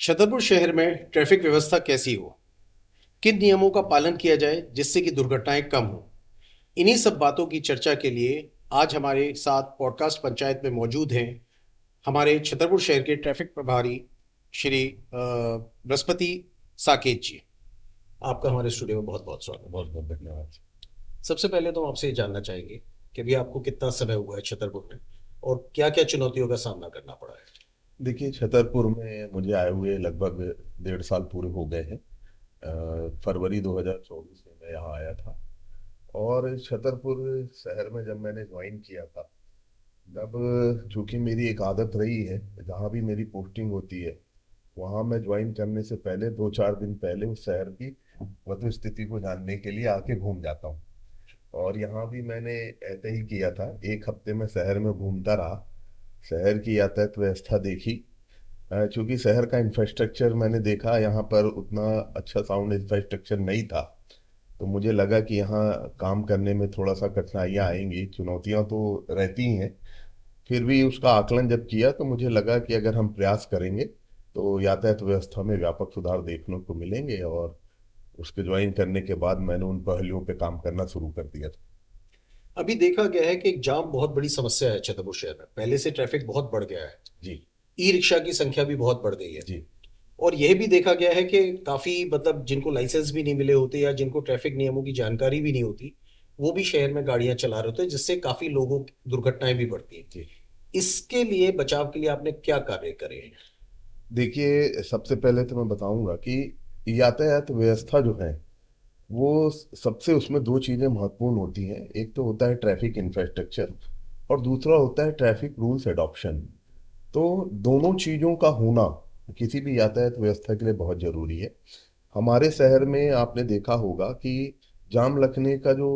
छतरपुर शहर में ट्रैफिक व्यवस्था कैसी हो, किन नियमों का पालन किया जाए जिससे कि दुर्घटनाएं कम हो। इन्हीं सब बातों की चर्चा के लिए आज हमारे साथ पॉडकास्ट पंचायत में मौजूद हैं हमारे छतरपुर शहर के ट्रैफिक प्रभारी श्री बृहस्पति साकेत जी। आपका हमारे स्टूडियो में बहुत बहुत स्वागत है। बहुत बहुत धन्यवाद। सबसे पहले तो हम आपसे ये जानना चाहेंगे कि अभी आपको कितना समय हुआ है छतरपुर में और क्या क्या चुनौतियों का सामना करना पड़ा है। देखिए, छतरपुर में मुझे आए हुए लगभग 1.5 साल पूरे हो गए हैं। फरवरी 2024 में मैं यहाँ आया था और छतरपुर शहर में जब मैंने ज्वाइन किया था तब चूंकि मेरी एक आदत रही है, जहाँ भी मेरी पोस्टिंग होती है वहाँ मैं ज्वाइन करने से पहले 2-4 दिन पहले उस शहर की वस्तु स्थिति को जानने के लिए आके घूम जाता हूँ। और यहाँ भी मैंने ऐसे ही किया था, 1 हफ्ते में शहर में घूमता रहा, शहर की यातायात व्यवस्था देखी। चूंकि शहर का इंफ्रास्ट्रक्चर मैंने देखा, यहाँ पर उतना अच्छा साउंड इंफ्रास्ट्रक्चर नहीं था, तो मुझे लगा कि यहाँ काम करने में थोड़ा सा कठिनाइयाँ आएंगी, चुनौतियाँ तो रहती ही हैं। फिर भी उसका आकलन जब किया तो मुझे लगा कि अगर हम प्रयास करेंगे तो यातायात व्यवस्था में व्यापक सुधार देखने को मिलेंगे। और उसके ज्वाइन करने के बाद मैंने उन पहलुओं पे काम करना शुरू कर दिया था। अभी देखा गया है कि एक जाम बहुत बड़ी समस्या है छतरपुर शहर में, पहले से ट्रैफिक बहुत बढ़ गया है। जी। ई रिक्शा की संख्या भी बहुत बढ़ गई है। जी। और यह भी देखा गया है कि काफी मतलब जिनको लाइसेंस भी नहीं मिले होते या जिनको ट्रैफिक नियमों की जानकारी भी नहीं होती, वो भी शहर में गाड़ियां चला रहे होते हैं, जिससे काफी लोगों की दुर्घटनाएं भी बढ़ती हैं। जी। इसके लिए बचाव के लिए आपने क्या कार्य करे हैं? देखिए, सबसे पहले तो मैं बताऊंगा कि यातायात व्यवस्था जो है वो सबसे, उसमें दो चीज़ें महत्वपूर्ण होती हैं। एक तो होता है ट्रैफिक इंफ्रास्ट्रक्चर और दूसरा होता है ट्रैफिक रूल्स एडॉप्शन। तो दोनों चीज़ों का होना किसी भी यातायात व्यवस्था के लिए बहुत ज़रूरी है। हमारे शहर में आपने देखा होगा कि जाम लगने का जो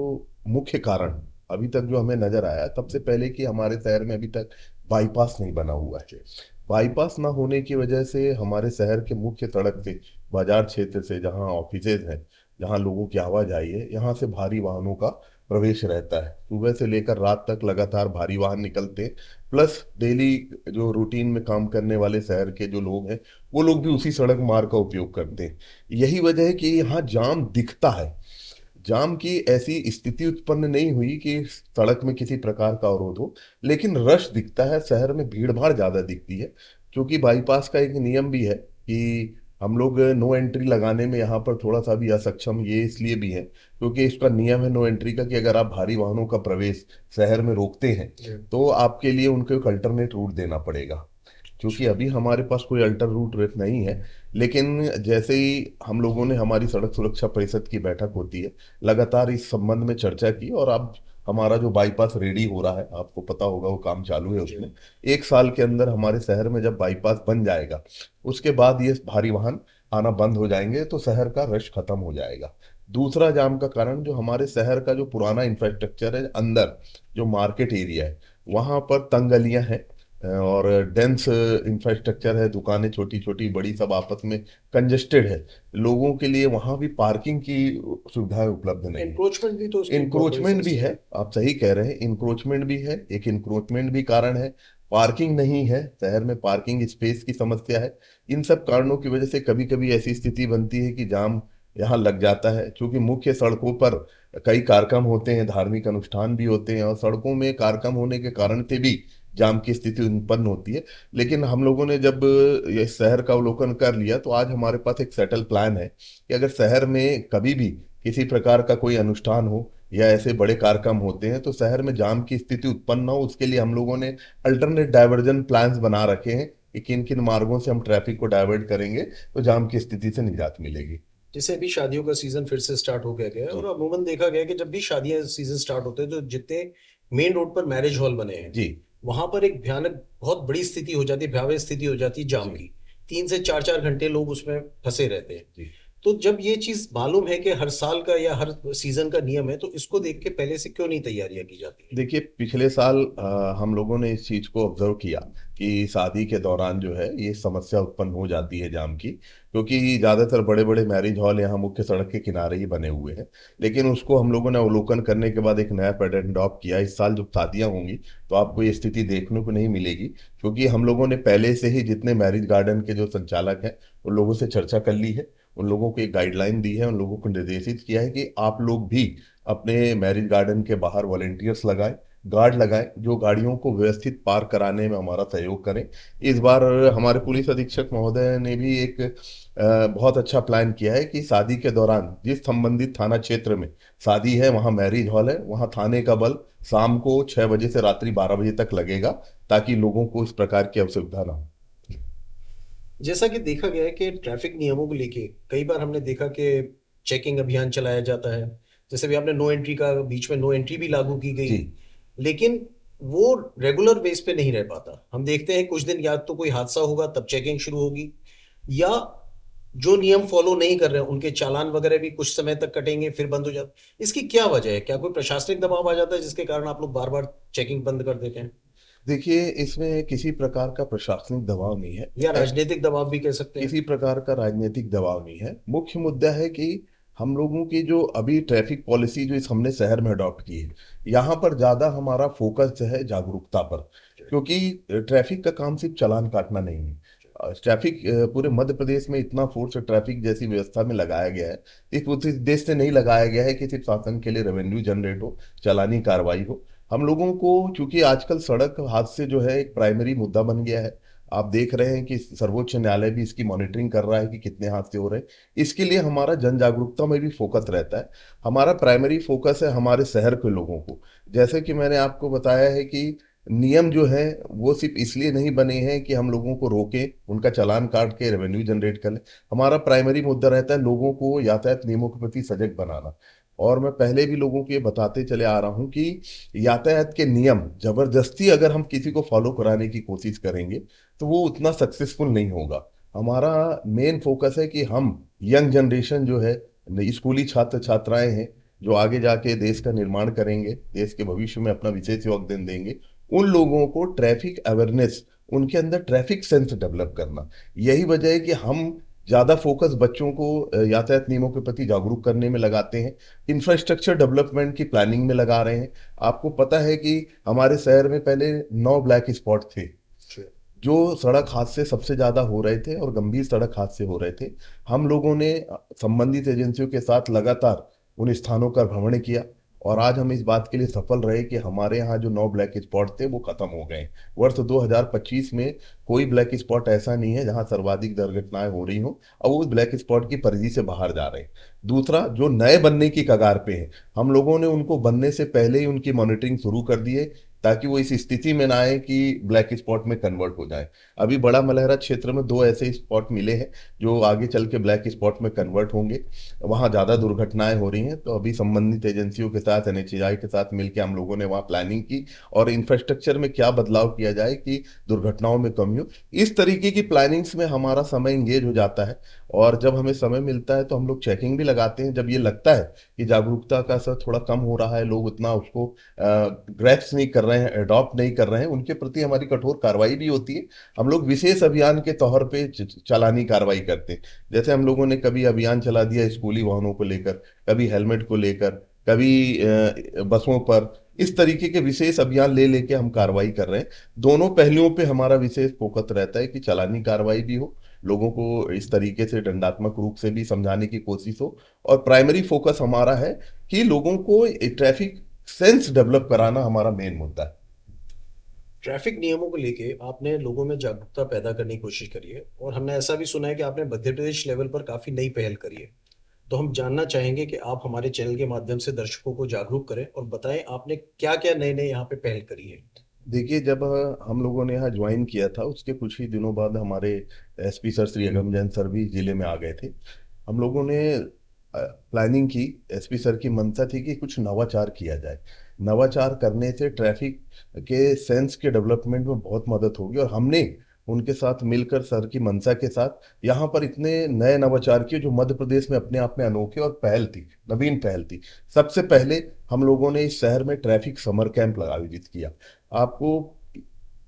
मुख्य कारण अभी तक जो हमें नज़र आया, सबसे पहले कि हमारे शहर में अभी तक बाईपास नहीं बना हुआ है। बाईपास ना होने की वजह से हमारे शहर के मुख्य सड़क से, बाजार क्षेत्र से, जहाँ ऑफिसेज हैं, जहाँ लोगों की आवाजाही है, यहाँ से भारी वाहनों का प्रवेश रहता है। सुबह से लेकर रात तक लगातार भारी वाहन निकलते हैं। प्लस डेली जो रूटीन में काम करने वाले शहर के जो लोग हैं, वो लोग भी उसी सड़क मार्ग का उपयोग करते हैं। यही वजह है कि यहाँ जाम दिखता है। जाम की ऐसी स्थिति उत्पन्न नहीं हुई कि सड़क में किसी प्रकार का अवरोध हो, लेकिन रश दिखता है, शहर में भीड़ भाड़ ज्यादा दिखती है। क्योंकि बाईपास का एक नियम भी है कि हम लोग नो एंट्री लगाने में यहाँ पर थोड़ा सा भी असक्षम ये इसलिए भी है क्योंकि इसका नियम है नो एंट्री का, कि अगर आप भारी वाहनों का प्रवेश शहर में रोकते हैं तो आपके लिए उनको एक अल्टरनेट रूट देना पड़ेगा। क्योंकि अभी हमारे पास कोई अल्टर रूट रेट नहीं है। लेकिन जैसे ही हम लोगों ने, हमारी सड़क सुरक्षा परिषद की बैठक होती है, लगातार इस संबंध में चर्चा की, और अब हमारा जो बाईपास रेडी हो रहा है, आपको पता होगा वो काम चालू है उसमें। 1 साल के अंदर हमारे शहर में जब बाईपास बन जाएगा, उसके बाद ये भारी वाहन आना बंद हो जाएंगे, तो शहर का रश खत्म हो जाएगा। दूसरा जाम का कारण जो हमारे शहर का जो पुराना इंफ्रास्ट्रक्चर है, अंदर जो मार्केट एरिया है, वहाँ पर तंग गलियाँ हैं और डेंस इंफ्रास्ट्रक्चर है, दुकानें छोटी छोटी बड़ी सब आपस में कंजेस्टेड है। लोगों के लिए वहाँ भी पार्किंग की सुविधाएं उपलब्ध नहीं है। एनक्रोचमेंट भी तो उसकी एक बहुत बड़ी इंक्रोचमेंट भी समस्या है, आप सही कह रहे हैं, इंक्रोचमेंट भी है, एक इंक्रोचमेंट भी कारण है। पार्किंग नहीं है, शहर में पार्किंग स्पेस की समस्या है। इन सब कारणों की वजह से कभी कभी ऐसी स्थिति बनती है कि जाम यहाँ लग जाता है। क्योंकि मुख्य सड़कों पर कई कार्यक्रम होते हैं, धार्मिक अनुष्ठान भी होते हैं, और सड़कों में कार्यक्रम होने के कारण से भी जाम की स्थिति उत्पन्न होती है। लेकिन हम लोगों ने जब ये शहर का अवलोकन कर लिया, तो आज हमारे पास एक सेटल प्लान है कि अगर शहर में कभी भी किसी प्रकार का कोई अनुष्ठान हो या ऐसे बड़े कार्यक्रम होते हैं तो शहर में जाम की स्थिति उत्पन्न ना हो, उसके लिए हम लोगों ने अल्टरनेट डाइवर्जन प्लान्स बना रखे हैं कि किन किन मार्गों से हम ट्रैफिक को डाइवर्ट करेंगे तो जाम की स्थिति से निजात मिलेगी। जैसे अभी शादियों का सीजन फिर से स्टार्ट हो गया है जी। और अमूमन देखा गया है कि जब भी शादियां सीजन स्टार्ट होते हैं तो जितने मेन रोड पर मैरिज हॉल बने हैं जी। वहां पर एक भयानक बहुत बड़ी स्थिति हो जाती है, भयावह स्थिति हो जाती है जाम जी। की। 3 से 4 4 घंटे लोग उसमें फंसे रहते हैं। जी। तो जब ये चीज मालूम है कि हर साल का या हर सीजन का नियम है, तो इसको देख के पहले से क्यों नहीं तैयारियां की जाती है? देखिए, पिछले साल हम लोगों ने इस चीज को ऑब्जर्व किया कि शादी के दौरान जो है ये समस्या उत्पन्न हो जाती है जाम की, क्योंकि ज्यादातर बड़े बड़े मैरिज हॉल यहाँ मुख्य सड़क के किनारे ही बने हुए हैं। लेकिन उसको हम लोगों ने अवलोकन करने के बाद एक नया पैटर्न अडॉप्ट किया। इस साल जब शादियां होंगी तो आपको ये स्थिति देखने को नहीं मिलेगी, क्योंकि हम लोगों ने पहले से ही जितने मैरिज गार्डन के जो संचालक हैं उन लोगों से चर्चा कर ली है। उन लोगों को एक गाइडलाइन दी है, उन लोगों को निर्देशित किया है कि आप लोग भी अपने मैरिज गार्डन के बाहर वॉलेंटियर्स लगाएं, गार्ड लगाएं, जो गाड़ियों को व्यवस्थित पार्क कराने में हमारा सहयोग करें। इस बार हमारे पुलिस अधीक्षक महोदय ने भी एक बहुत अच्छा प्लान किया है कि शादी के दौरान जिस संबंधित थाना क्षेत्र में शादी है, वहाँ मैरिज हॉल है, वहाँ थाने का बल शाम को 6 बजे से रात्रि 12 बजे तक लगेगा, ताकि लोगों को इस प्रकार की असुविधा ना हो। जैसा कि देखा गया है कि ट्रैफिक नियमों को लेके कई बार हमने देखा कि चेकिंग अभियान चलाया जाता है। जैसे भी आपने नो एंट्री का, बीच में नो एंट्री भी लागू की गई, जी। लेकिन वो रेगुलर बेस पे नहीं रह पाता। हम देखते हैं कुछ दिन या तो कोई हादसा होगा तब चेकिंग शुरू होगी, या जो नियम फॉलो नहीं कर रहे हैं उनके चालान वगैरह भी कुछ समय तक कटेंगे फिर बंद हो जाते। इसकी क्या वजह है? क्या कोई प्रशासनिक दबाव आ जाता है जिसके कारण आप लोग बार बार चेकिंग बंद कर देते हैं? देखिए, इसमें किसी प्रकार का प्रशासनिक दबाव नहीं है, या राजनीतिक दबाव भी कह सकते हैं? किसी प्रकार का राजनीतिक दबाव नहीं है। मुख्य मुद्दा है कि हम लोगों की जो अभी ट्रैफिक पॉलिसी जो इस हमने शहर में अडॉप्ट की है, यहाँ पर ज़्यादा हमारा फोकस है जागरूकता पर, क्योंकि ट्रैफिक का काम सिर्फ चालान काटना नहीं है। ट्रैफिक पूरे मध्य प्रदेश में इतना फोर्स ट्रैफिक जैसी व्यवस्था में लगाया गया है, इस उद्देश्य से नहीं लगाया गया है कि सिर्फ शासन के लिए रेवेन्यू जनरेट हो, चालानी कार्रवाई हो। हम लोगों को, चूंकि आजकल सड़क हादसे जो है एक प्राइमरी मुद्दा बन गया है, आप देख रहे हैं कि सर्वोच्च न्यायालय भी इसकी मॉनिटरिंग कर रहा है कि कितने हादसे हो रहे हैं। इसके लिए हमारा जन जागरूकता में भी फोकस रहता है। हमारा प्राइमरी फोकस है हमारे शहर के लोगों को। जैसे कि मैंने आपको बताया है कि नियम जो है वो सिर्फ इसलिए नहीं बने हैं कि हम लोगों को रोकें, उनका चालान काट के रेवेन्यू जनरेट कर लें। हमारा प्राइमरी मुद्दा रहता है लोगों को यातायात नियमों के प्रति सजग बनाना। और मैं पहले भी लोगों को ये बताते चले आ रहा हूं कि यातायात के नियम जबरदस्ती अगर हम किसी को फॉलो कराने की कोशिश करेंगे तो वो उतना सक्सेसफुल नहीं होगा। हमारा मेन फोकस है कि हम यंग जनरेशन जो है, स्कूली छात्र छात्राएं हैं, जो आगे जाके देश का निर्माण करेंगे, देश के भविष्य में अपना विशेष योगदान देंगे, उन लोगों को ट्रैफिक अवेयरनेस, उनके अंदर ट्रैफिक सेंस डेवलप करना। यही वजह है कि हम ज्यादा फोकस बच्चों को यातायात नियमों के प्रति जागरूक करने में लगाते हैं, इंफ्रास्ट्रक्चर डेवलपमेंट की प्लानिंग में लगा रहे हैं। आपको पता है कि हमारे शहर में पहले 9 ब्लैक स्पॉट थे, जो सड़क हादसे सबसे ज्यादा हो रहे थे और गंभीर सड़क हादसे हो रहे थे। हम लोगों ने संबंधित एजेंसियों के साथ लगातार उन स्थानों का भ्रमण किया, और आज हम इस बात के लिए सफल रहे कि हमारे यहाँ जो 9 ब्लैक स्पॉट थे वो खत्म हो गए। वर्ष 2025 में कोई ब्लैक स्पॉट ऐसा नहीं है जहां सर्वाधिक दुर्घटनाएं हो रही हो, और वो उस ब्लैक स्पॉट की परिधि से बाहर जा रहे हैं। दूसरा, जो नए बनने की कगार पे हैं, हम लोगों ने उनको बनने से पहले ही उनकी मॉनिटरिंग शुरू कर दी है, ताकि वो इस स्थिति में ना आए कि ब्लैक स्पॉट में कन्वर्ट हो जाए। अभी बड़ा मलहरा क्षेत्र में 2 ऐसे स्पॉट मिले हैं जो आगे चल के ब्लैक स्पॉट में कन्वर्ट होंगे। वहाँ ज़्यादा दुर्घटनाएं हो रही हैं, तो अभी संबंधित एजेंसियों के साथ, एनएचएआई के साथ मिलकर हम लोगों ने वहाँ प्लानिंग की और इंफ्रास्ट्रक्चर में क्या बदलाव किया जाए कि दुर्घटनाओं में कमी हो। इस तरीके की प्लानिंग्स में हमारा समय इंगेज हो जाता है, और जब हमें समय मिलता है तो हम लोग चेकिंग भी लगाते हैं। जब ये लगता है कि जागरूकता का असर थोड़ा कम हो रहा है, लोग उतना उसको ग्रैप्स नहीं कर रहे हैं, अडॉप्ट नहीं कर रहे हैं, उनके प्रति हमारी कठोर कार्रवाई भी होती है। हम लोग विशेष अभियान के तौर पे चालानी कार्रवाई करते हैं। जैसे हम लोगों ने कभी अभियान चला दिया स्कूली वाहनों को लेकर, कभी हेलमेट को लेकर, कभी बसों पर। इस तरीके के विशेष अभियान ले लेके हम कार्रवाई कर रहे हैं। दोनों पहलुओं पे हमारा विशेष फोकस रहता है कि चालानी कार्रवाई भी हो, लोगों को इस तरीके से दंडात्मक रूप से भी समझाने की कोशिश हो, और प्राइमरी फोकस हमारा है कि लोगों को ट्रैफिक सेंस डेवलप कराना हमारा मेन मुद्दा है। ट्रैफिक नियमों को लेके आपने लोगों में जागरूकता पैदा करने की कोशिश करी है, और हमने ऐसा भी सुना है कि आपने मध्य प्रदेश लेवल पर काफी नई पहल करी है। तो हम जानना चाहेंगे कि आप हमारे चैनल के माध्यम से दर्शकों को जागरूक करें और बताएं आपने क्या क्या नए नए यहाँ पे पहल करी है। देखिए, जब हम लोगों ने यहाँ ज्वाइन किया था उसके कुछ ही दिनों बाद हमारे एसपी सर श्री अगम जैन सर भी जिले में आ गए थे। हम लोगों ने प्लानिंग की, एसपी सर की मंशा थी कि कुछ नवाचार किया जाए। नवाचार करने से ट्रैफिक के सेंस के डेवलपमेंट में बहुत मदद होगी, और हमने उनके साथ मिलकर सर की मंशा के साथ यहाँ पर इतने नए नवाचार किए जो मध्य प्रदेश में अपने आप में अनोखे और पहल थी, नवीन पहल थी। सबसे पहले हम लोगों ने इस शहर में ट्रैफिक समर कैंप आयोजित किया। आपको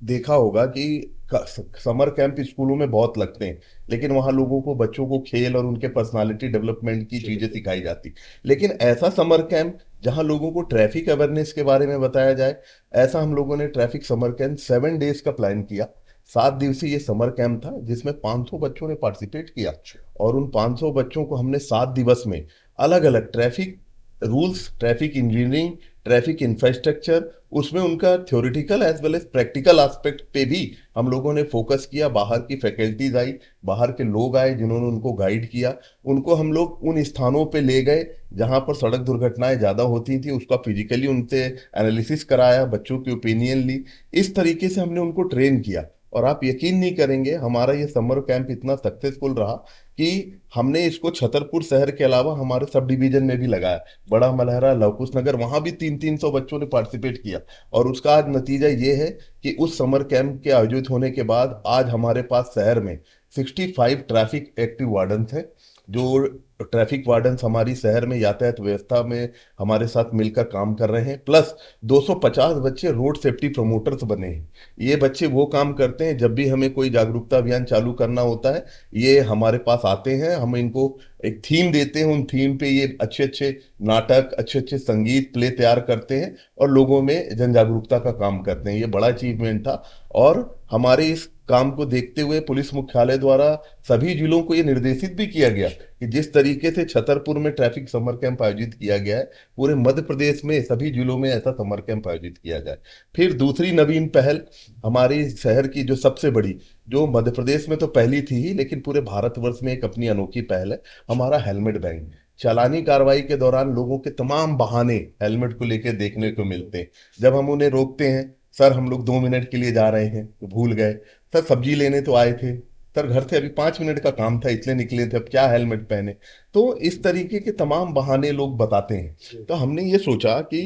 देखा होगा कि समर कैंप स्कूलों में बहुत लगते हैं, लेकिन वहां लोगों को, बच्चों को खेल और उनके पर्सनालिटी डेवलपमेंट की चीजें सिखाई जाती। लेकिन ऐसा समर कैंप जहां लोगों को ट्रैफिक अवेयरनेस के बारे में बताया जाए, ऐसा हम लोगों ने ट्रैफिक समर कैंप 7 डेज का प्लान किया। 7 दिवसीय ये समर कैंप था जिसमें 500 बच्चों ने पार्टिसिपेट किया, और उन 500 बच्चों को हमने 7 दिवस में अलग अलग traffic rules, traffic engineering, traffic infrastructure, उसमें उनका theoretical as well as practical aspect पे भी हम लोगों ने फोकस किया। बाहर की फैकल्टीज आई, बाहर के लोग आए जिन्होंने उनको गाइड किया। उनको हम लोग उन स्थानों पे ले गए जहां पर सड़क दुर्घटनाएं ज़्यादा होती थी, उसका फिजिकली उनसे एनालिसिस कराया, बच्चों की ओपिनियन ली। इस तरीके से हमने उनको ट्रेन किया। और आप यकीन नहीं करेंगे, हमारा ये समर कैंप इतना सक्सेसफुल रहा कि हमने इसको छतरपुर शहर के अलावा हमारे सब डिवीजन में भी लगाया। बड़ा मलहरा, लवकुश नगर, वहां भी 300-300 बच्चों ने पार्टिसिपेट किया। और उसका आज नतीजा ये है कि उस समर कैंप के आयोजित होने के बाद आज हमारे पास शहर में 65 ट्रैफिक एक्टिव वार्डन हैं। जो ट्रैफिक वार्डन हमारी शहर में यातायात व्यवस्था में हमारे साथ मिलकर काम कर रहे हैं, प्लस 250 बच्चे रोड सेफ्टी प्रमोटर्स बने हैं। ये बच्चे वो काम करते हैं, जब भी हमें कोई जागरूकता अभियान चालू करना होता है ये हमारे पास आते हैं। हम इनको एक थीम देते हैं, उन थीम पे ये अच्छे अच्छे नाटक, अच्छे अच्छे संगीत प्ले तैयार करते हैं और लोगों में जन जागरूकता का काम करते हैं। ये बड़ा अचीवमेंट था। और हमारे इस काम को देखते हुए पुलिस मुख्यालय द्वारा सभी जिलों को ये निर्देशित भी किया गया कि जिस तरीके से छतरपुर में ट्रैफिक समर कैंप आयोजित किया गया है, पूरे मध्य प्रदेश में सभी जिलों में ऐसा समर कैंप आयोजित किया जाए। फिर दूसरी नवीन पहल हमारे शहर की जो सबसे बड़ी, जो मध्य प्रदेश में तो पहली थी ही, लेकिन पूरे भारतवर्ष में एक अपनी अनोखी पहल है, हमारा हेलमेट बैंक। चालानी कार्रवाई के दौरान लोगों के तमाम बहाने हेलमेट को लेकर देखने को मिलते हैं। जब हम उन्हें रोकते हैं, सर हम लोग 2 मिनट के लिए जा रहे हैं तो भूल गए, सर सब्जी लेने तो आए थे, सर घर से अभी 5 मिनट का काम था इसलिए निकले थे, अब क्या हेलमेट पहने। तो इस तरीके के तमाम बहाने लोग बताते हैं। तो हमने ये सोचा कि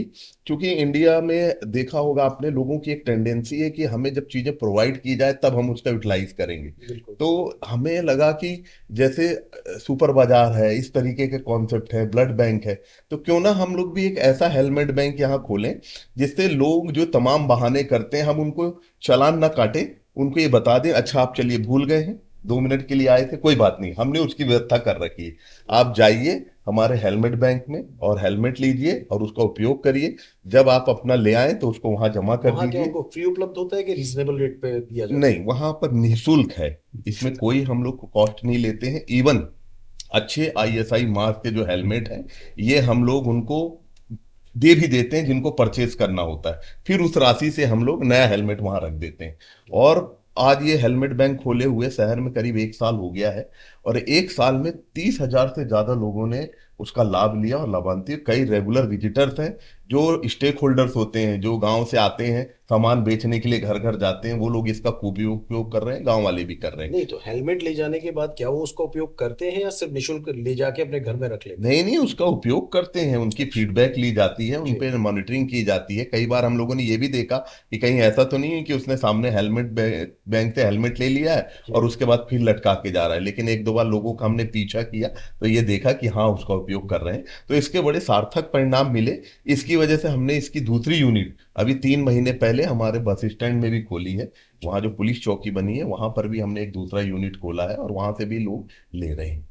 चूंकि इंडिया में देखा होगा आपने, लोगों की एक टेंडेंसी है कि हमें जब चीजें प्रोवाइड की जाए तब हम उसका यूटिलाइज करेंगे। तो हमें लगा कि जैसे सुपर बाजार है, इस तरीके के कॉन्सेप्ट है, ब्लड बैंक है, तो क्यों ना हम लोग भी एक ऐसा हेलमेट बैंक यहाँ खोलें जिससे लोग जो तमाम बहाने करते हैं हम उनको चालान ना काटें, उनको ये बता दें, अच्छा आप चलिए भूल गए हैं, 2 मिनट के लिए आए थे, कोई बात नहीं, हमने उसकी व्यवस्था कर रखी है, आप जाइए हमारे हेलमेट बैंक में और हेलमेट लीजिए और उसका उपयोग करिए। जब आप अपना ले आए तो उसको वहां जमा कर वहाँ क्या दीजिए। उनको फ्री उपलब्ध होता है कि रीजनेबल रेट पे दिया जाता है? नहीं, वहां पर निःशुल्क है, इसमें कोई हम लोग को कॉस्ट नहीं लेते हैं। इवन अच्छे आईएसआई मार्क के जो हेलमेट है ये हम लोग उनको दे भी देते हैं जिनको परचेज करना होता है, फिर उस राशि से हम लोग नया हेलमेट वहां रख देते हैं। और आज ये हेलमेट बैंक खोले हुए शहर में करीब 1 साल हो गया है, और 1 साल में 30,000 से ज्यादा लोगों ने उसका लाभ लिया और लाभान्वित। कई रेगुलर विजिटर्स हैं, जो स्टेक होल्डर्स होते हैं, जो गांव से आते हैं, सामान बेचने के लिए घर घर जाते हैं, वो लोग इसका खूब उपयोग कर रहे हैं, गांव वाले भी कर रहे हैं। नहीं तो हेलमेट ले जाने के बाद क्या वो उसका उपयोग करते हैं या सिर्फ निःशुल्क ले जाके अपने घर में रख लेते हैं? नहीं नहीं, उसका उपयोग करते हैं, उनकी फीडबैक ली जाती है, उन जी। पे मॉनिटरिंग की जाती है। कई बार हम लोगों ने ये भी देखा कि कहीं ऐसा तो नहीं है कि उसने सामने हेलमेट बैंक से हेलमेट ले लिया है जी। और उसके बाद फिर लटका के जा रहा है, लेकिन 1-2 बार लोगों का हमने पीछा किया तो ये देखा कि हाँ उसका उपयोग कर रहे हैं, तो इसके बड़े सार्थक परिणाम मिले। इसकी वजह से हमने इसकी दूसरी यूनिट अभी 3 महीने पहले हमारे बस स्टैंड में भी खोली है। वहाँ जो पुलिस चौकी बनी है वहां पर भी हमने एक दूसरा यूनिट खोला है और वहां से भी लोग ले रहे हैं।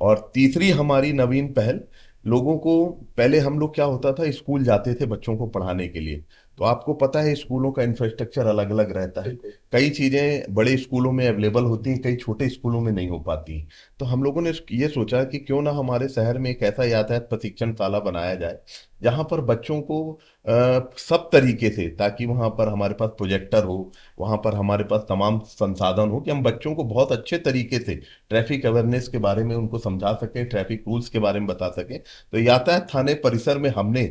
और तीसरी हमारी नवीन पहल, लोगों को, पहले हम लोग क्या होता था, स्कूल जाते थे बच्चों को पढ़ाने के लिए, तो आपको पता है स्कूलों का इंफ्रास्ट्रक्चर अलग अलग रहता है। बिल्कुल। कई चीज़ें बड़े स्कूलों में अवेलेबल होती हैं, कई छोटे स्कूलों में नहीं हो पाती। तो हम लोगों ने ये सोचा कि क्यों ना हमारे शहर में एक ऐसा यातायात प्रशिक्षण शाला बनाया जाए जहाँ पर बच्चों को सब तरीके से, ताकि वहाँ पर हमारे पास प्रोजेक्टर हो, वहाँ पर हमारे पास तमाम संसाधन हो कि हम बच्चों को बहुत अच्छे तरीके से ट्रैफिक अवेयरनेस के बारे में उनको समझा सकें, ट्रैफिक रूल्स के बारे में बता सकें। तो यातायात थाने परिसर में हमने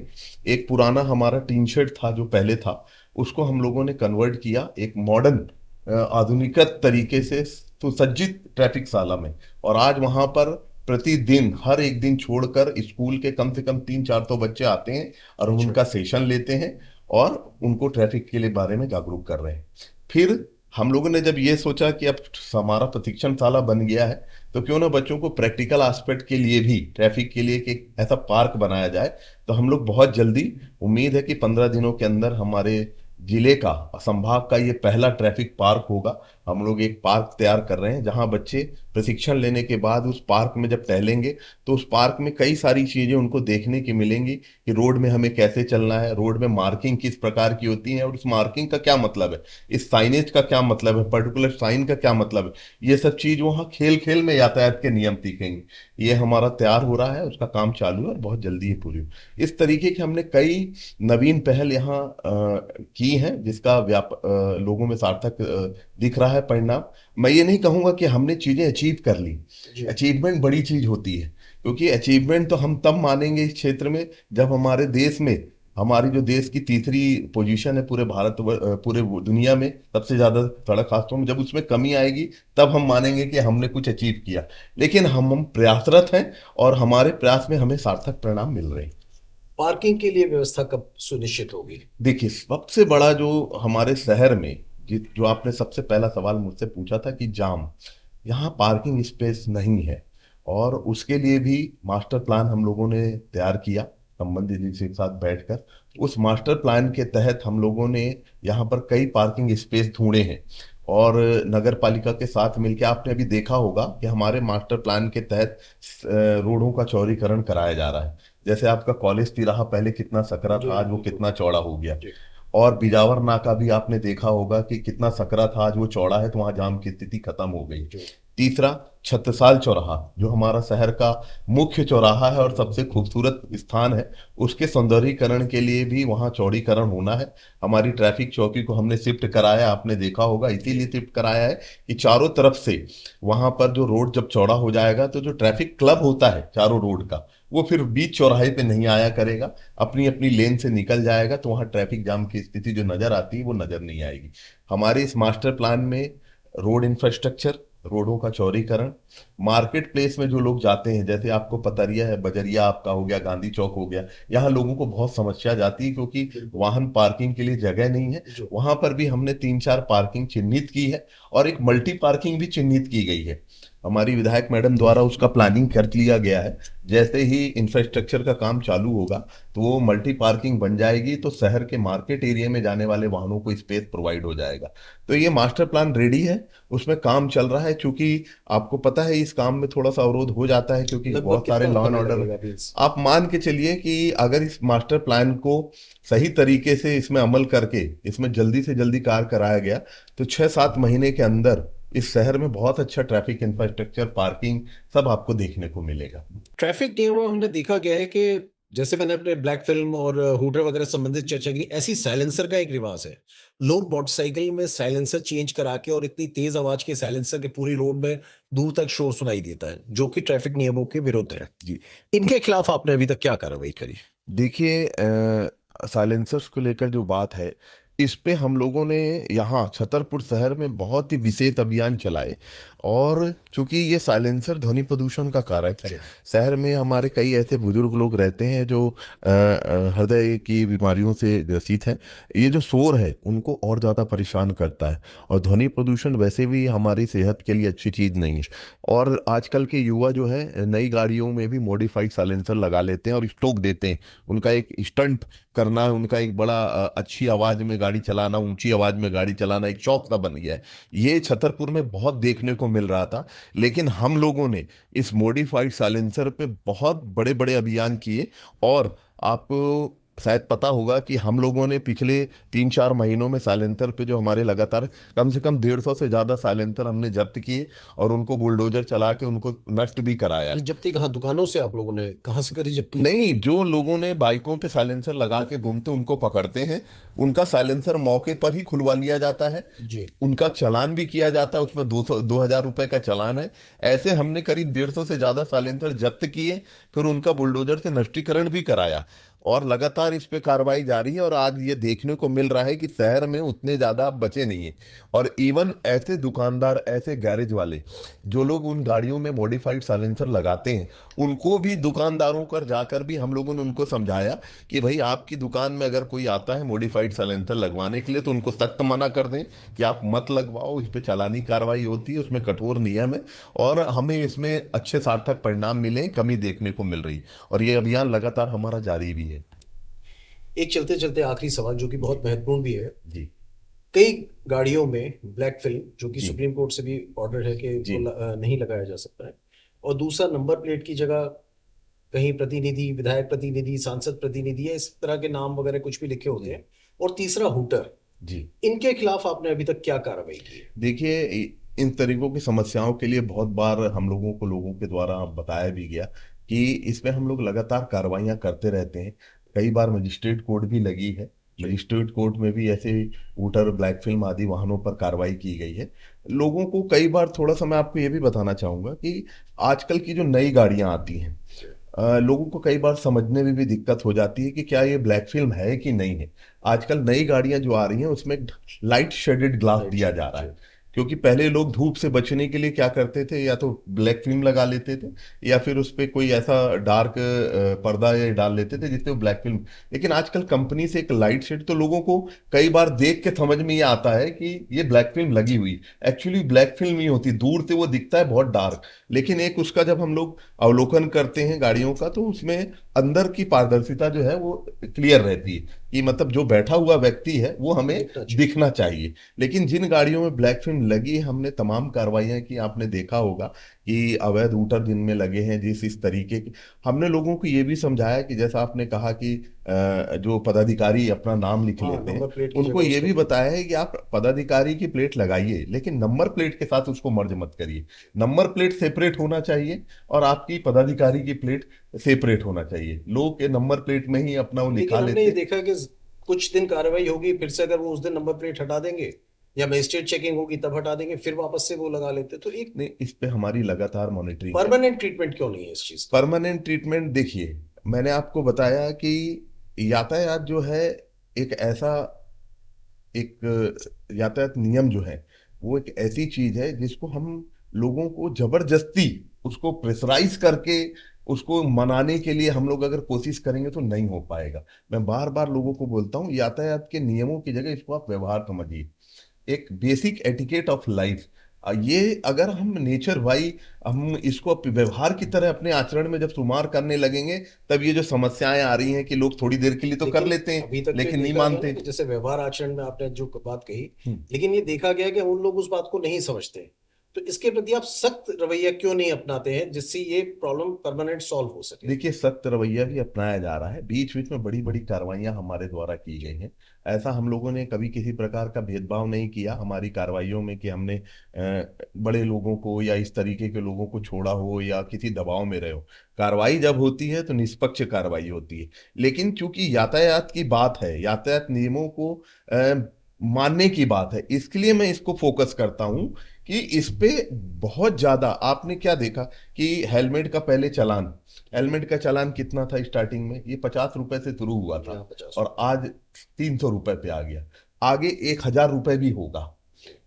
एक पुराना हमारा टीन शेड था जो पहले था, उसको हम लोगों ने कन्वर्ट किया एक मॉडर्न आधुनिकत तरीके से सुसज्जित ट्रैफिक शाला में। और आज वहां पर प्रतिदिन, हर एक दिन छोड़कर, स्कूल के कम से कम 300-400 बच्चे आते हैं और उनका सेशन लेते हैं और उनको ट्रैफिक के लिए बारे में जागरूक कर रहे हैं। फिर हम लोगों ने जब ये सोचा कि अब हमारा प्रशिक्षणशाला बन गया है, तो क्यों ना बच्चों को प्रैक्टिकल एस्पेक्ट के लिए भी ट्रैफिक के लिए एक ऐसा पार्क बनाया जाए। तो हम लोग बहुत जल्दी, उम्मीद है कि 15 दिनों के अंदर हमारे जिले का, संभाग का ये पहला ट्रैफिक पार्क होगा। हम लोग एक पार्क तैयार कर रहे हैं जहां बच्चे प्रशिक्षण लेने के बाद उस पार्क में जब टहलेंगे तो उस पार्क में कई सारी चीजें उनको देखने की मिलेंगी कि रोड में हमें कैसे चलना है, रोड में मार्किंग किस प्रकार की होती है और उस मार्किंग का क्या मतलब है, इस साइनेज का क्या मतलब है, पर्टिकुलर साइन का क्या मतलब है। ये सब चीज वहाँ खेल खेल में यातायात के नियम सीखेंगे। ये हमारा तैयार हो रहा है, उसका काम चालू है और बहुत जल्दी ही पूरी हो। इस तरीके के हमने कई नवीन पहल यहाँ की हैं जिसका लोगों में सार्थक दिख रहा है परिणाम। मैं ये नहीं कहूंगा कि हमने चीजें अचीव कर ली। जी। अचीवमेंट बड़ी चीज होती है, क्योंकि अचीवमेंट तो हम तब मानेंगे इस क्षेत्र में जब हमारे देश में, हमारी जो देश की तीसरी पोजीशन है पूरे पूरे दुनिया में सबसे ज्यादा सड़क हादसों में, जब उसमें कमी आएगी तब हम मानेंगे कि हमने कुछ अचीव किया। लेकिन हम प्रयासरत हैं और हमारे प्रयास में हमें सार्थक परिणाम मिल रहे हैं। पार्किंग के लिए व्यवस्था कब सुनिश्चित होगी? देखिए, सबसे बड़ा जो हमारे शहर में, जो आपने सबसे पहला सवाल मुझसे पूछा था कि जाम, यहाँ पार्किंग स्पेस नहीं है, और उसके लिए भी मास्टर प्लान हम लोगों ने तैयार किया संबंधित जी के साथ बैठकर। उस मास्टर प्लान के तहत हम लोगों ने यहाँ पर कई पार्किंग स्पेस ढूंढे हैं, और नगर पालिका के साथ मिलकर आपने अभी देखा होगा कि हमारे मास्टर प्लान के तहत रोडों का चौड़ीकरण कराया जा रहा है। जैसे आपका कॉलेज तिराहा पहले कितना सकरा जी, था, आज वो बिल्कुल। कितना चौड़ा हो गया। जी। और बिजावर नाका भी आपने देखा होगा कि कितना सकरा था, आज वो चौड़ा है, तो वहां जाम की स्थिति खत्म हो गई। जी। तीसरा, छत्रसाल चौराहा जो हमारा शहर का मुख्य चौराहा है और सबसे खूबसूरत स्थान है, उसके सौंदर्यीकरण के लिए भी वहां चौड़ीकरण होना है। हमारी ट्रैफिक चौकी को हमने शिफ्ट कराया, आपने देखा होगा, इसीलिए शिफ्ट कराया है कि चारों तरफ से वहां पर जो रोड जब चौड़ा हो जाएगा तो जो ट्रैफिक क्लब होता है चारों रोड का, वो फिर बीच चौराहे पे नहीं आया करेगा, अपनी अपनी लेन से निकल जाएगा, तो वहां ट्रैफिक जाम की स्थिति जो नजर आती है वो नजर नहीं आएगी। हमारे इस मास्टर प्लान में रोड इंफ्रास्ट्रक्चर, रोडों का चौड़ीकरण, मार्केट प्लेस में जो लोग जाते हैं, जैसे आपको पतरिया है, बजरिया आपका हो गया, गांधी चौक हो गया, यहाँ लोगों को बहुत समस्या जाती है क्योंकि वाहन पार्किंग के लिए जगह नहीं है। जो वहां पर भी हमने 3-4 पार्किंग चिन्हित की है और एक मल्टी पार्किंग भी चिन्हित की गई है। हमारी विधायक मैडम द्वारा उसका प्लानिंग कर लिया गया है। जैसे ही इंफ्रास्ट्रक्चर का काम चालू होगा तो वो मल्टी पार्किंग बन जाएगी, तो शहर के मार्केट एरिया में जाने वाले वाहनों को स्पेस प्रोवाइड हो जाएगा। तो ये मास्टर प्लान रेडी है, उसमें काम चल रहा है। चूंकि आपको पता है इस काम में थोड़ा सा अवरोध हो जाता है क्योंकि लगभग बहुत सारे कितना लॉ एंड समय ऑर्डर। लगेगा अभी आप मान के चलिए कि अगर इस मास्टर प्लान को सही तरीके से इसमें अमल करके इसमें जल्दी से जल्दी कार्य कराया गया तो 6-7 महीने के अंदर इस शहर में बहुत अच्छा ट्रैफिक इंफ्रास्ट्रक्चर, पार्किंग सब आपको देखने को मिलेगा। ट्रैफिक नियमों में हमने देखा गया है कि जैसे मैंने अपने ब्लैक फिल्म और हुडर वगैरह संबंधित चर्चा की, ऐसी साइलेंसर का एक रिवाज है। लोग मोटरसाइकिल में साइलेंसर चेंज करा के और इतनी तेज आवाज के साइलेंसर के पूरी रोड में दूर तक शोर सुनाई देता है, जो कि ट्रैफिक नियमों के विरुद्ध है। जी। इनके खिलाफ आपने अभी तक क्या कार्रवाई करी? देखिए, साइलेंसर्स को लेकर जो बात है, इस पे हम लोगों ने यहाँ छतरपुर शहर में बहुत ही विशेष अभियान चलाए। और चूंकि ये साइलेंसर ध्वनि प्रदूषण का कारक है, शहर में हमारे कई ऐसे बुजुर्ग लोग रहते हैं जो हृदय की बीमारियों से ग्रसित हैं। ये जो शोर है उनको और ज़्यादा परेशान करता है, और ध्वनि प्रदूषण वैसे भी हमारी सेहत के लिए अच्छी चीज़ नहीं है। और आजकल के युवा जो है नई गाड़ियों में भी मॉडिफाइड साइलेंसर लगा लेते हैं और स्टोक देते हैं। उनका एक स्टंट करना, उनका एक बड़ा अच्छी आवाज़ में गाड़ी चलाना, ऊंची आवाज़ में गाड़ी चलाना एक शौक सा बन गया है। ये छतरपुर में बहुत देखने को मिल रहा था, लेकिन हम लोगों ने इस मॉडिफाइड साइलेंसर पे बहुत बड़े बड़े अभियान किए। और आपको शायद पता होगा कि हम लोगों ने पिछले 3-4 महीनों में साइलेंसर पे जो हमारे लगातार कम से कम 150 से ज़्यादा साइलेंसर हमने जब्त किए और उनको बुलडोजर चला के उनको नष्ट भी कराया। जब्ती कहाँ, दुकानों से आप लोगों ने कहाँ से करी जब्ती? नहीं, जो लोगों ने बाइकों पे साइलेंसर लगा के घूमते उनको पकड़ते हैं, उनका साइलेंसर मौके पर ही खुलवा लिया जाता है, जी। उनका चालान भी किया जाता है, उसमें 2,000 रुपए का चालान है। ऐसे हमने करीब 150 से ज्यादा साइलेंसर जब्त किए, फिर उनका बुलडोजर से नष्टीकरण भी कराया। और लगातार इस पे कार्रवाई जारी है, और आज ये देखने को मिल रहा है कि शहर में उतने ज्यादा अब बचे नहीं है। और इवन ऐसे दुकानदार, ऐसे गैरेज वाले जो लोग उन गाड़ियों में मॉडिफाइड साइलेंसर लगाते हैं, उनको भी, दुकानदारों पर जाकर भी हम लोगों ने उनको समझाया कि भाई आपकी दुकान में अगर कोई आता है मॉडिफाइड साइलेंसर लगवाने के लिए तो उनको सख्त मना कर दें कि आप मत लगवाओ, इस पे चालानी कार्रवाई होती है, उसमें कठोर नियम है, और हमें इसमें अच्छे सार्थक परिणाम मिले, कमी देखने को मिल रही है, और ये अभियान लगातार हमारा जारी भी है। एक चलते चलते आखिरी सवाल जो कि बहुत महत्वपूर्ण भी है। जी कई गाड़ियों में ब्लैक फिल्म, जो कि जी सुप्रीम कोर्ट से भी ऑर्डर है कि जी नहीं लगाया जा सकता है, और दूसरा नंबर प्लेट की जगह कहीं प्रतिनिधि, विधायक प्रतिनिधि, सांसद प्रतिनिधि या इस तरह के नाम वगैरह कुछ भी लिखे होते हैं, और तीसरा हुटर। जी इनके खिलाफ आपने अभी तक क्या कार्रवाई की है? देखिए, इन तरीकों की समस्याओं के लिए बहुत बार हम लोगों को, लोगों के द्वारा बताया भी गया कि इसमें हम लोग लगातार कार्रवाइयां करते रहते हैं। कई बार मजिस्ट्रेट कोर्ट भी लगी है, मजिस्ट्रेट कोर्ट में भी ऐसे वोटर, ब्लैक फिल्म आदि वाहनों पर कार्रवाई की गई है। लोगों को कई बार, थोड़ा सा मैं आपको ये भी बताना चाहूंगा कि आजकल की जो नई गाड़ियां आती हैं, लोगों को कई बार समझने में भी दिक्कत हो जाती है कि क्या ये ब्लैक फिल्म है कि नहीं है। आजकल नई गाड़ियां जो आ रही हैं उसमें लाइट शेडेड ग्लास दिया जा रहा है, क्योंकि पहले लोग धूप से बचने के लिए क्या करते थे, या तो ब्लैक फिल्म लगा लेते थे या फिर उस पे कोई ऐसा डार्क पर्दा या डाल लेते थे जिससे वो ब्लैक फिल्म। लेकिन आजकल कंपनी से एक लाइट शेड, तो लोगों को कई बार देख के समझ में ये आता है कि ये ब्लैक फिल्म लगी हुई, एक्चुअली ब्लैक फिल्म नहीं होती, दूर से वो दिखता है बहुत डार्क, लेकिन एक उसका जब हम लोग अवलोकन करते हैं गाड़ियों का, तो उसमें अंदर की पारदर्शिता जो है वो क्लियर रहती है कि मतलब जो बैठा हुआ व्यक्ति है वो हमें दिखना चाहिए। लेकिन जिन गाड़ियों में ब्लैक फिल्म लगी है, हमने तमाम कार्रवाइयां की। आपने देखा होगा कि अवैध वोटर दिन में लगे हैं, जिस इस तरीके की, हमने लोगों को ये भी समझाया कि जैसा आपने कहा कि जो पदाधिकारी अपना नाम लिख हाँ, लेते हैं, नंबर प्लेट की उनको जगह ये भी उसको बताया है कि आप पदाधिकारी की प्लेट लगाइए, लेकिन नंबर प्लेट के साथ उसको मर्ज मत करिए। नंबर प्लेट सेपरेट होना चाहिए और आपकी पदाधिकारी की प्लेट सेपरेट होना चाहिए। लोग के नंबर प्लेट में ही अपना वो लेकिन लिखा हमने ये लेते। देखा कि कुछ दिन कार्रवाई होगी, फिर से अगर वो उस दिन नंबर प्लेट हटा देंगे या मजिस्ट्रेट चेकिंग होगी तब हटा देंगे, फिर वापस से वो लगा लेते। तो एक नहीं, इस पे हमारी लगातार मॉनिटरिंग है। परमानेंट ट्रीटमेंट क्यों नहीं है इस चीज का? परमानेंट ट्रीटमेंट, देखिए मैंने आपको बताया कि यातायात जो है एक ऐसा, एक यातायात नियम जो है वो एक ऐसी चीज है जिसको हम लोगों को जबरदस्ती उसको प्रेशराइज करके उसको मनाने के लिए हम लोग अगर कोशिश करेंगे तो नहीं हो पाएगा। मैं बार बार लोगों को बोलता हूँ, यातायात के नियमों की जगह इसको आप व्यवहार समझिए, एक बेसिक एटिकेट ऑफ लाइफ। ये अगर हम नेचर वाई, हम इसको व्यवहार की तरह अपने आचरण में जब शुमार करने लगेंगे, तब ये जो समस्याएं आ रही हैं कि लोग थोड़ी देर के लिए तो कर लेकिन लेते अभी हैं तक तो ये लेकिन नहीं देखा गया ना मानते। कि जैसे व्यवहार आचरण में आपने जो बात कही, हम्म। लेकिन ये देखा गया कि उन लोग उस बात को नहीं समझते। तो इसके प्रति आप सख्त रवैया क्यों नहीं अपनाते हैं जिससे ये प्रॉब्लम परमानेंट सॉल्व हो सके? देखिए, सख्त रवैया भी अपनाया जा रहा है, बीच बीच में बड़ी बड़ी कार्रवाइयां हमारे द्वारा की गई हैं। ऐसा हम लोगों ने कभी किसी प्रकार का भेदभाव नहीं किया हमारी कार्रवाइयों में कि हमने बड़े लोगों को या इस तरीके के लोगों को छोड़ा हो या किसी दबाव में रहे हो। कार्रवाई जब होती है तो निष्पक्ष कार्रवाई होती है। लेकिन चूंकि यातायात की बात है, यातायात नियमों को मानने की बात है, इसके लिए मैं इसको फोकस करता हूं कि इस पे बहुत ज्यादा, आपने क्या देखा कि हेलमेट का पहले चालान, हेलमेट का चालान कितना था स्टार्टिंग में, ये 50 रुपए से शुरू हुआ था 50। और आज 300 रुपए पे आ गया, आगे 1000 रुपए भी होगा।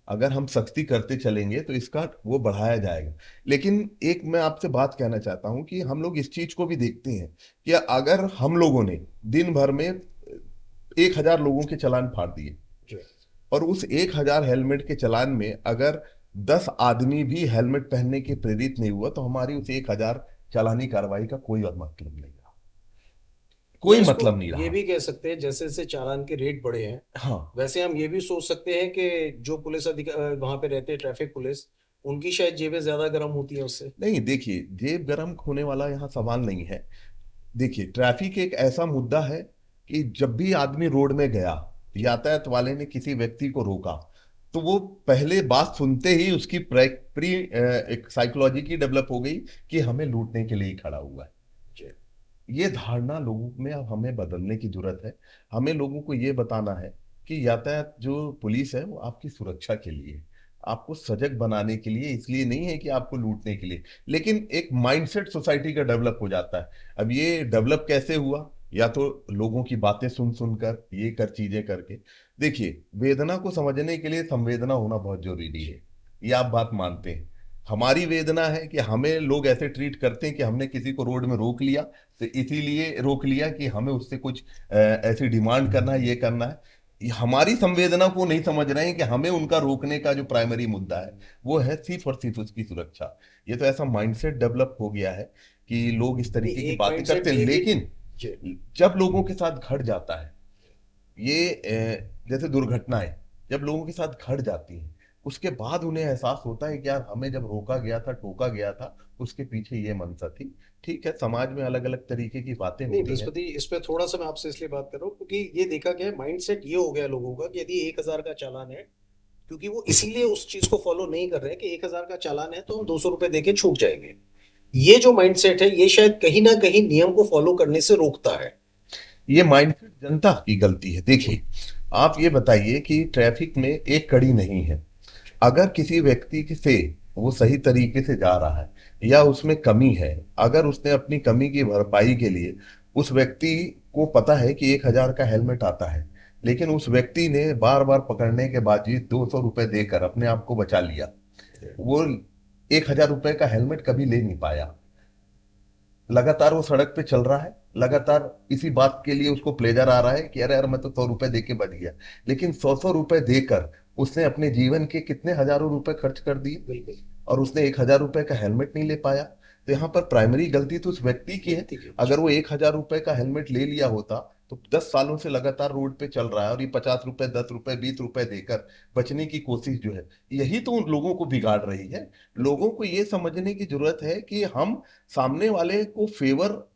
अगर हम सख्ती करते चलेंगे तो इसका वो बढ़ाया जाएगा। लेकिन एक मैं आपसे बात कहना चाहता हूं कि हम लोग इस चीज को भी देखते हैं कि अगर हम लोगों ने दिन भर में 1000 लोगों के चालान फाड़ दिए, और उस 1000 हेलमेट के चालान में अगर 10 आदमी भी हेलमेट पहनने के प्रेरित नहीं हुआ, तो हमारी उस 1000 चालानी कार्रवाई का कोई और मतलब नहीं रहा, कोई या इसको मतलब नहीं ये रहा। भी कह सकते हैं, जैसे जैसे चालान के रेट बढ़े हैं, हाँ, वैसे हम ये भी सोच सकते हैं कि जो पुलिस अधिकारी वहां पे रहते हैं, ट्रैफिक पुलिस, उनकी शायद जेबें ज्यादा गर्म होती हैं उससे। नहीं देखिए, जेब गर्म होने वाला यहाँ सवाल नहीं है। देखिए, ट्रैफिक एक ऐसा मुद्दा है कि जब भी आदमी रोड में गया, यातायात वाले ने किसी व्यक्ति को रोका, तो वो पहले बात सुनते ही उसकी प्री एक साइकोलॉजी की डेवलप हो गई कि हमें लूटने के लिए ही खड़ा हुआ है। ये धारणा लोगों में अब हमें बदलने की जरूरत है। हमें लोगों को ये बताना है कि यातायात जो पुलिस है वो आपकी सुरक्षा के लिए है, आपको सजग बनाने के लिए, इसलिए नहीं है कि आपको लूटने के लिए। लेकिन एक माइंडसेट सोसाइटी का डेवलप हो जाता है। अब ये डेवलप कैसे हुआ, या तो लोगों की बातें सुन सुनकर ये कर चीजें करके। देखिए, वेदना को समझने के लिए संवेदना होना बहुत जरूरी है, ये आप बात मानते हैं। हमारी वेदना है कि हमें लोग ऐसे ट्रीट करते हैं कि हमने किसी को रोड में रोक लिया तो इसीलिए रोक लिया कि हमें उससे कुछ ऐसी डिमांड करना है, ये करना है। ये हमारी संवेदना को नहीं समझ रहे हैं कि हमें उनका रोकने का जो प्राइमरी मुद्दा है वो है सिर्फ और सिर्फ उसकी सुरक्षा। ये तो ऐसा माइंडसेट डेवलप हो गया है कि लोग इस तरीके की एक बातें mindset करते हैं। ये भी- लेकिन जी, जब लोगों के साथ घट जाता है ये जैसे दुर्घटनाएं जब लोगों के साथ घट जाती हैं, उसके बाद उन्हें एहसास होता है कि यार हमें जब रोका गया था, टोका गया था, उसके पीछे ये मंशा थी। ठीक है, समाज में अलग अलग तरीके की बातें नहीं होती हैं। बृहस्पति, इस पे थोड़ा सा मैं आपसे इसलिए बात कर रहा हूँ क्योंकि ये देखा गया है, माइंडसेट ये हो गया लोगों का कि यदि 1,000 का चालान है, क्योंकि वो इसीलिए उस चीज को फॉलो नहीं कर रहे हैं कि 1,000 का चालान है तो हम 200 रुपए देके छूट जाएंगे। ये जो माइंडसेट है ये शायद कहीं ना कहीं नियम को फॉलो करने से रोकता है। ये माइंडसेट जनता की गलती है। देखिए, आप ये बताइए कि ट्रैफिक में एक कड़ी नहीं है। अगर किसी व्यक्ति से वो सही तरीके से जा रहा है या उसमें कमी है, अगर उसने अपनी कमी की भरपाई के लिए, उस व्यक्ति को पता है कि 1,000 का हेलमेट आता है, लेकिन उस व्यक्ति ने बार बार पकड़ने के बावजूद 200 रुपए देकर अपने आप को बचा लिया, वो 1,000 रुपए का हेलमेट कभी ले नहीं पाया। लगातार वो सड़क पे चल रहा है, लगातार इसी बात के लिए उसको प्लेजर आ रहा है कि अरे यार मैं तो 100 रुपए दे के बच गया। लेकिन 100 रुपए देकर उसने अपने जीवन के कितने हजारों रुपए खर्च कर दिए बिल्कुल। और उसने 1,000 रुपए का हेलमेट नहीं ले पाया। तो यहाँ पर प्राइमरी गलती तो उस व्यक्ति की है। अगर वो 1,000 रुपए का हेलमेट ले लिया होता तो 10 सालों से लगातार रोड पे चल रहा है और ये 50 रुपए, 10 रुपए, 20 रुपए देकर बचने की कोशिश जो है, यही तो उन लोगों को बिगाड़ रही है। लोगों को ये समझने की जरूरत है कि हम सामने वाले को फेवर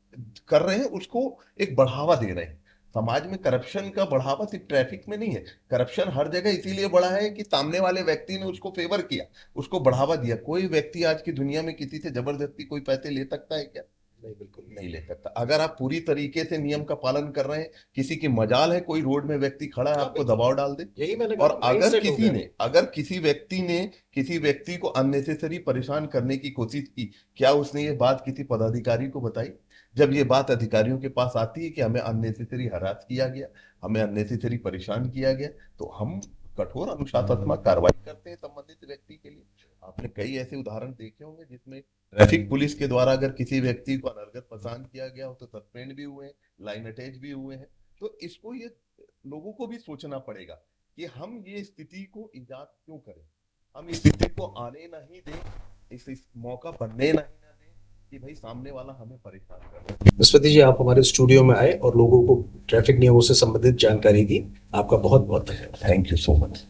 कर रहे हैं, उसको एक बढ़ावा दे रहे हैं। समाज में करप्शन का बढ़ावा सिर्फ ट्रैफिक में नहीं है, करप्शन हर जगह इसीलिए बढ़ा है कि सामने वाले व्यक्ति ने उसको फेवर किया, उसको बढ़ावा दिया। कोई व्यक्ति आज की दुनिया में किसी से जबरदस्ती कोई पैसे ले सकता है क्या? नहीं, बिल्कुल नहीं ले सकता। अगर आप पूरी तरीके से नियम का पालन कर रहे हैं, किसी की मजाल है कोई रोड में व्यक्ति खड़ा है आपको दबाव डाल दे, यही मैंने और कहा, अगर mindset हो किसी गया। ने अगर किसी व्यक्ति ने किसी व्यक्ति को अननेसेसरी परेशान करने की कोशिश की, क्या उसने ये बात किसी पदाधिकारी को बताई? जब ये बात अधिकारियों के पास आती है कि हमें अननेसेसरी हरास किया गया, हमें अननेसेसरी परेशान किया गया, तो हम कठोर अनुशासनात्मक कार्रवाई करते हैं संबंधित व्यक्ति के लिए। आपने कई ऐसे उदाहरण देखे होंगे जिसमें ट्रैफिक पुलिस के द्वारा अगर किसी व्यक्ति को अनर्गत परेशान किया गया हो तो सस्पेंड भी हुए हैं, लाइन अटैच भी हुए हैं। तो इसको ये लोगों को भी सोचना पड़ेगा कि हम ये स्थिति को इजाद क्यों करें, हम इस स्थिति को आने नहीं दें, इस मौका बनने नहीं ना दें कि भाई सामने वाला हमें परेशान कर रहा है। बृहस्पति जी, आप हमारे स्टूडियो में आए और लोगों को ट्रैफिक नियमों से संबंधित जानकारी दी, आपका बहुत बहुत धन्यवाद। Thank you so much.